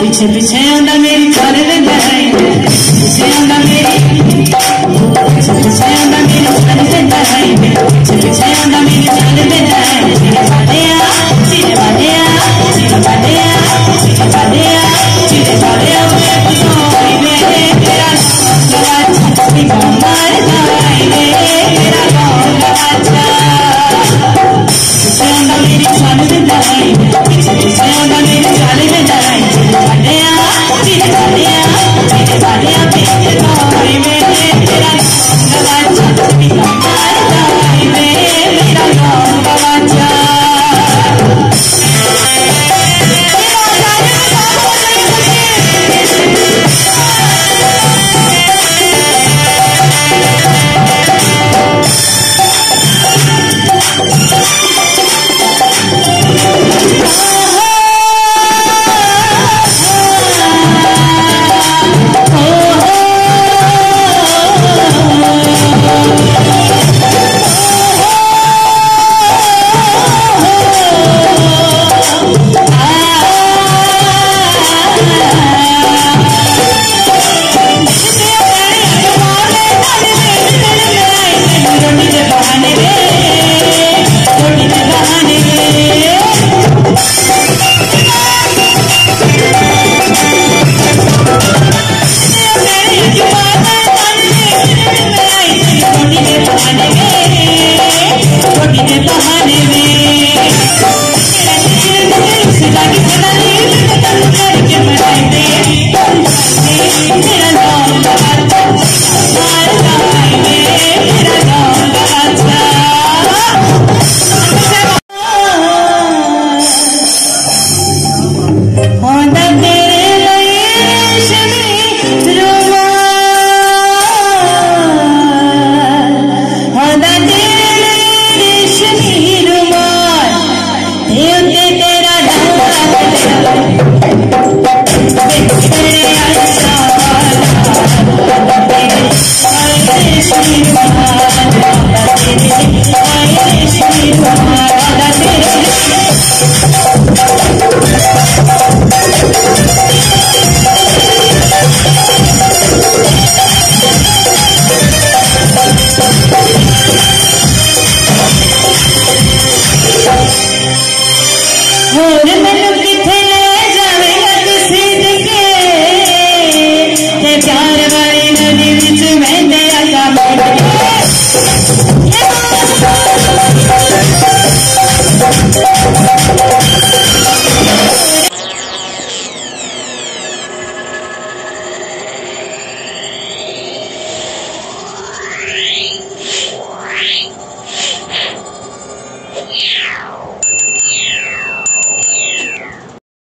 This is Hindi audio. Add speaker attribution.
Speaker 1: पीछे पीछे आंदा मेरी चाल दे जाए, पीछे आंदा मेरी, पीछे पीछे आंदा मेरी चाल दे जाए, पीछे पीछे आंदा मेरी चाल दे जाए। सीने वाले आ, सीने वाले आ, सीने वाले आ, सीने वाले आ, सीने वाले आ, मैं कोई मेरे तेरा अच्छा भी कमाल जाए रे, तेरा कौन अच्छा। पीछे आंदा मेरी चाल दे जाए, पीछे पीछे आंदा मेरी चाल दे जाए। सीने वाले आ, सीने वाले आ, सीने वाले आ।